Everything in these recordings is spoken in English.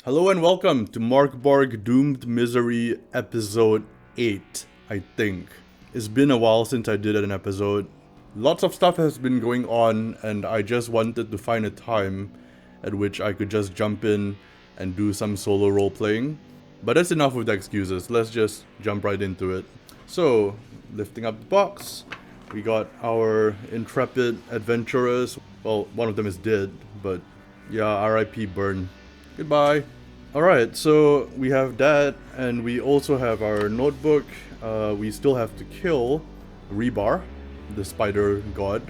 Hello and welcome to BORG Doomed Misery episode 8, I think. It's been a while since I did an episode. Lots of stuff has been going on and I just wanted to find a time at which I could just jump in and do some solo role playing. But that's enough with the excuses, let's just jump right into it. So, lifting up the box, we got our intrepid adventurers. Well, one of them is dead, but yeah, RIP Burn. Goodbye. Alright, so we have that, and we also have our notebook. We still have to kill Rebar, the spider god.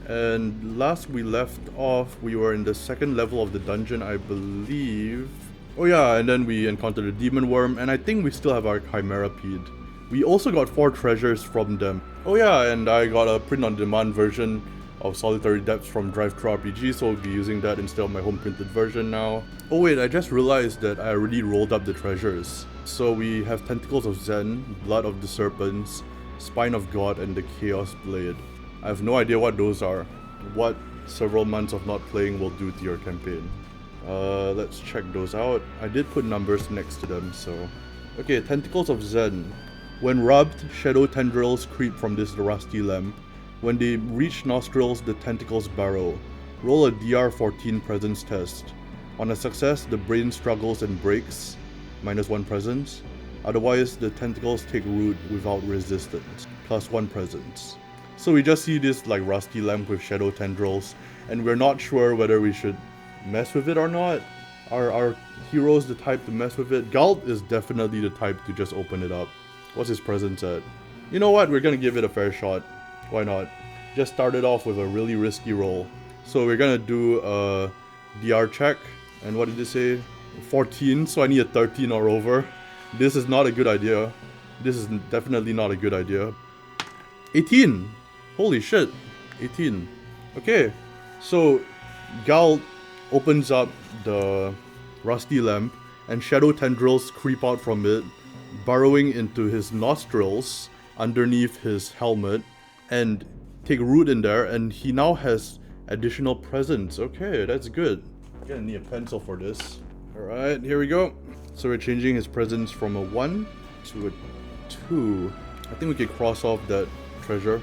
And last we left off, we were in the second level of the dungeon, I believe. Oh yeah, and then we encountered a demon worm, and I think we still have our Chimera ped. We also got 4 treasures from them. Oh yeah, and I got a print-on-demand version of Solitary Depths from TTRPG, so I'll be using that instead of my home printed version now. Oh wait, I just realized that I already rolled up the treasures. So we have Tentacles of Zen, Blood of the Serpents, Spine of God, and the Chaos Blade. I have no idea what those are. What several months of not playing will do to your campaign. Let's check those out. I did put numbers next to them, so... Okay, Tentacles of Zen. When rubbed, shadow tendrils creep from this rusty lamp. When they reach nostrils, the tentacles burrow. Roll a DR14 presence test. On a success, the brain struggles and breaks, -1 presence. Otherwise, the tentacles take root without resistance, +1 presence. So we just see this like rusty lamp with shadow tendrils, and we're not sure whether we should mess with it or not. Are our heroes the type to mess with it? Galt is definitely the type to just open it up. What's his presence at? You know what, we're gonna give it a fair shot. Why not? Just started off with a really risky roll. So we're gonna do a DR check. And what did it say? 14, so I need a 13 or over. This is not a good idea. This is definitely not a good idea. 18! Holy shit. 18. Okay. So Galt opens up the rusty lamp and shadow tendrils creep out from it, burrowing into his nostrils underneath his helmet and take root in there, and he now has additional presence. Okay, that's good. I'm gonna need a pencil for this. Alright, here we go. So we're changing his presence from a 1 to a 2. I think we can cross off that treasure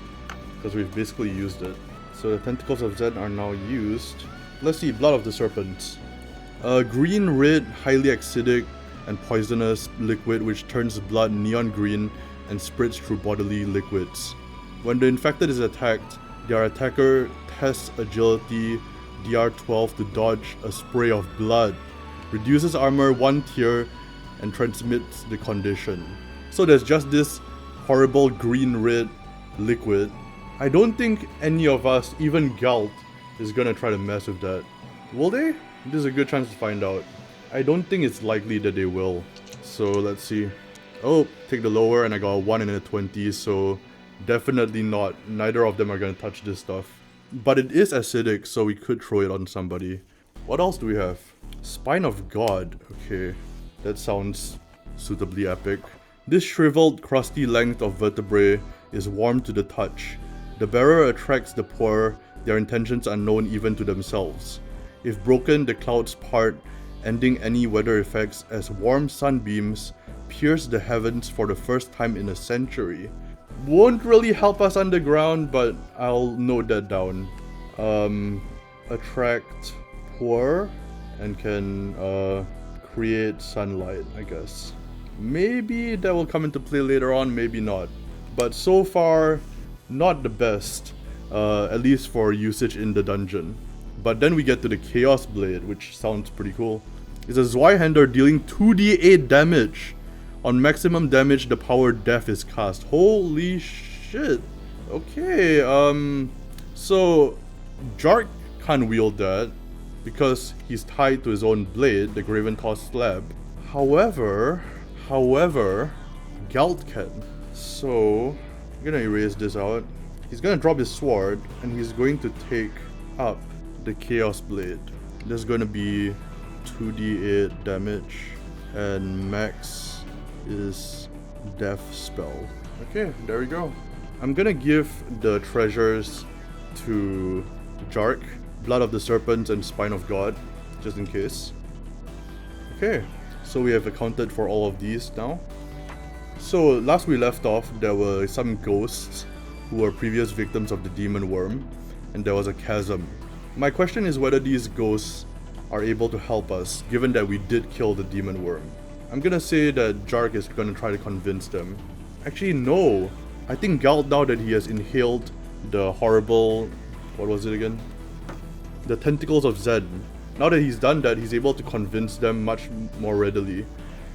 because we've basically used it. So the Tentacles of Zen are now used. Let's see, Blood of the Serpents. A green, red, highly acidic and poisonous liquid which turns blood neon green and spreads through bodily liquids. When the infected is attacked, their attacker tests agility DR12 to dodge a spray of blood, reduces armor 1 tier, and transmits the condition. So there's just this horrible green-red liquid. I don't think any of us, even Galt, is gonna try to mess with that. Will they? This is a good chance to find out. I don't think it's likely that they will. So let's see. Oh, take the lower, and I got a 1 and a 20, so definitely not. Neither of them are gonna touch this stuff. But it is acidic, so we could throw it on somebody. What else do we have? Spine of God. Okay, that sounds suitably epic. This shriveled, crusty length of vertebrae is warm to the touch. The bearer attracts the poor, their intentions unknown even to themselves. If broken, the clouds part, ending any weather effects as warm sunbeams pierce the heavens for the first time in a century. Won't really help us underground, but I'll note that down. Attract poor and can create sunlight, I guess. Maybe that will come into play later on, maybe not. But so far, not the best, at least for usage in the dungeon. But then we get to the Chaos Blade, which sounds pretty cool. It's a Zwaihender dealing 2d8 damage. On maximum damage, the power Death is cast. Holy shit. Okay, so Jark can't wield that because he's tied to his own blade, the Graven Toss Slab. However, Galt can. So, I'm gonna erase this out. He's gonna drop his sword, and he's going to take up the Chaos Blade. There's gonna be 2d8 damage, and max is Death Spell. Okay, there we go. I'm gonna give the treasures to Jark, Blood of the Serpents and Spine of God, just in case. Okay, so we have accounted for all of these now. So last we left off, there were some ghosts who were previous victims of the demon worm, and there was a chasm. My question is whether these ghosts are able to help us, given that we did kill the demon worm. I'm gonna say that Jark is gonna try to convince them. Actually, no. I think Galt, now that he has inhaled the horrible... what was it again? The tentacles of Zed. Now that he's done that, he's able to convince them much more readily.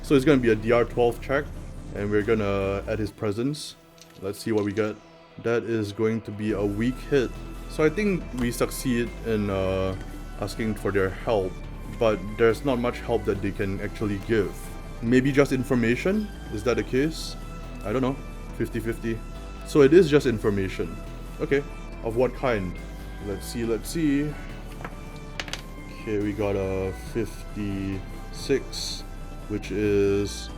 So it's gonna be a DR12 check, and we're gonna add his presence. Let's see what we get. That is going to be a weak hit. So I think we succeed in asking for their help, but there's not much help that they can actually give. Maybe just information? Is that the case? I don't know. 50-50. So it is just information. Okay. Of what kind? Let's see. Okay, we got a 56, which is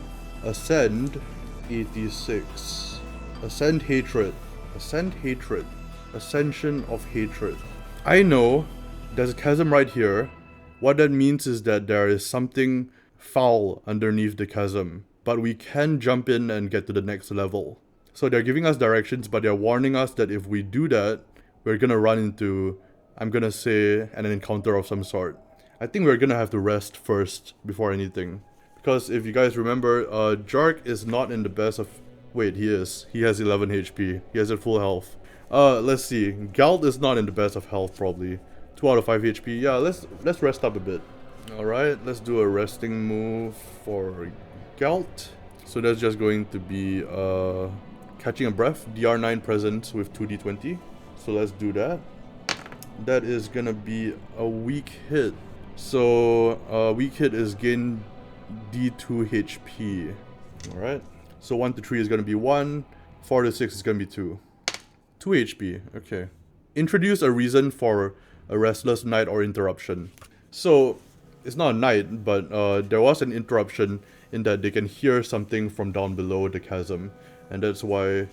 Ascend 86. Ascend Hatred. Ascend Hatred. Ascension of Hatred. I know there's a chasm right here. What that means is that there is something foul underneath the chasm, but we can jump in and get to the next level. So they're giving us directions, but they're warning us that if we do that, we're gonna run into, I'm gonna say, an encounter of some sort. I think we're gonna have to rest first before anything. Because if you guys remember, Jark is not in the best of... Wait, he is. He has 11 HP. He has a full health. Let's see. Galt is not in the best of health, probably. 2 out of 5 HP. Yeah, let's rest up a bit. Alright, let's do a resting move for Galt. So that's just going to be catching a breath. DR9 presence with 2d20. So let's do that. That is gonna be a weak hit. So weak hit is gain D2 HP. Alright. So 1 to 3 is gonna be 1. 4 to 6 is gonna be 2. 2 HP. Okay. Introduce a reason for a restless night or interruption. So it's not a night, but there was an interruption in that they can hear something from down below the chasm, and that's why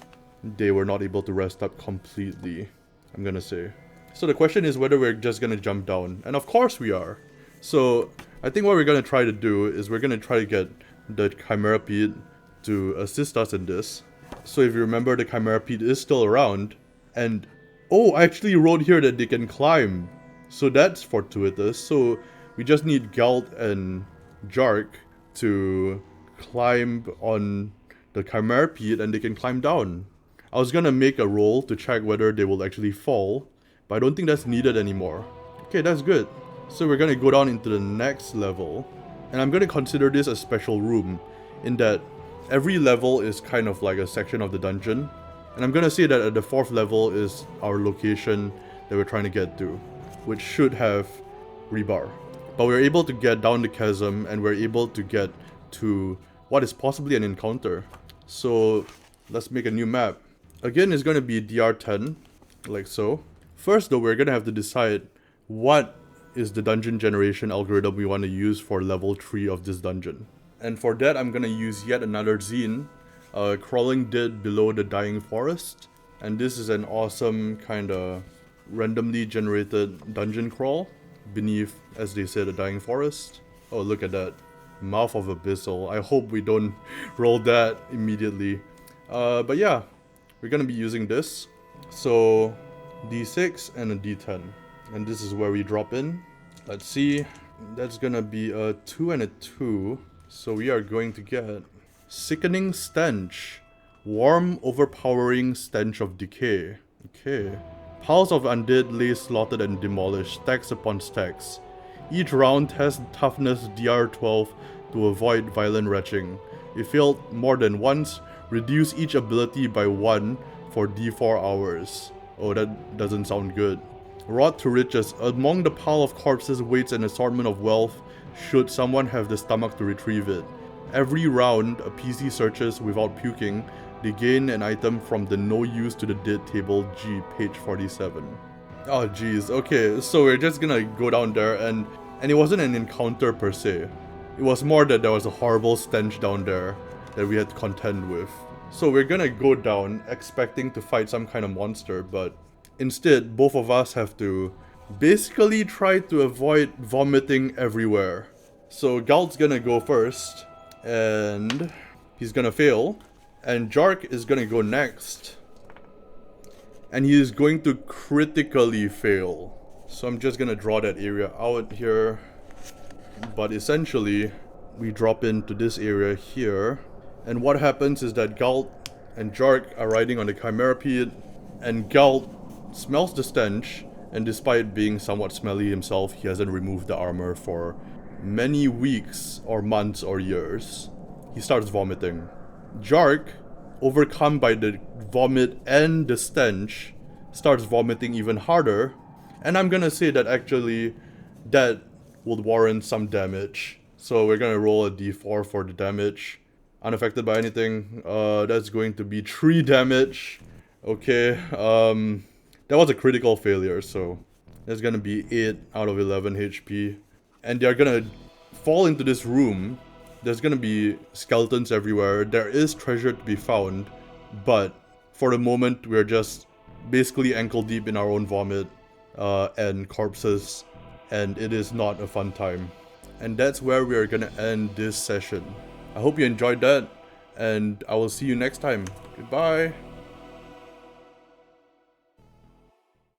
they were not able to rest up completely, I'm gonna say. So the question is whether we're just gonna jump down, and of course we are. So I think what we're gonna try to do is we're gonna try to get the Chimera to assist us in this. So if you remember, the Chimera is still around, and oh, I actually wrote here that they can climb. So that's fortuitous. So we just need Galt and Jark to climb on the Chimera and they can climb down. I was gonna make a roll to check whether they will actually fall, but I don't think that's needed anymore. Okay, that's good. So we're gonna go down into the next level, and I'm gonna consider this a special room, in that every level is kind of like a section of the dungeon. And I'm gonna say that at the 4th level is our location that we're trying to get to, which should have rebar. But we're able to get down the chasm, and we're able to get to what is possibly an encounter. So let's make a new map. Again, it's gonna be DR10, like so. First though, we're gonna have to decide what is the dungeon generation algorithm we want to use for level 3 of this dungeon. And for that, I'm gonna use yet another zine, Crawling Dead Below the Dying Forest. And this is an awesome kind of randomly generated dungeon crawl beneath, as they say, the dying forest. Oh, look at that. Mouth of Abyssal. I hope we don't roll that immediately. But yeah, we're gonna be using this. So, D6 and a D10. And this is where we drop in. Let's see. That's gonna be a 2 and a 2. So we are going to get Sickening Stench. Warm, overpowering stench of decay. Okay. Piles of undead lay slaughtered and demolished, stacks upon stacks. Each round has toughness DR12 to avoid violent retching. If failed more than once, reduce each ability by 1 for D4 hours. Oh, that doesn't sound good. Rot to riches. Among the pile of corpses waits an assortment of wealth, should someone have the stomach to retrieve it. Every round a PC searches without puking, they gain an item from the no use to the dead table G, page 47. Oh jeez, okay, so we're just gonna go down there, and it wasn't an encounter per se. It was more that there was a horrible stench down there that we had to contend with. So we're gonna go down expecting to fight some kind of monster, but instead both of us have to basically try to avoid vomiting everywhere. So Galt's gonna go first, and he's gonna fail. And Jark is gonna go next. And he is going to critically fail. So I'm just gonna draw that area out here. But essentially, we drop into this area here. And what happens is that Galt and Jark are riding on the Chimera pit. And Galt smells the stench. And despite being somewhat smelly himself, he hasn't removed the armor for many weeks or months or years. He starts vomiting. Jark, overcome by the vomit and the stench, starts vomiting even harder. And I'm gonna say that actually that would warrant some damage. So we're gonna roll a d4 for the damage. Unaffected by anything. That's going to be 3 damage. Okay, that was a critical failure, so that's gonna be 8 out of 11 HP. And they're gonna fall into this room. There's gonna be skeletons everywhere. There is treasure to be found, but for the moment we're just basically ankle deep in our own vomit and corpses, and it is not a fun time. And that's where we are gonna end this session. I hope you enjoyed that, and I will see you next time. Goodbye.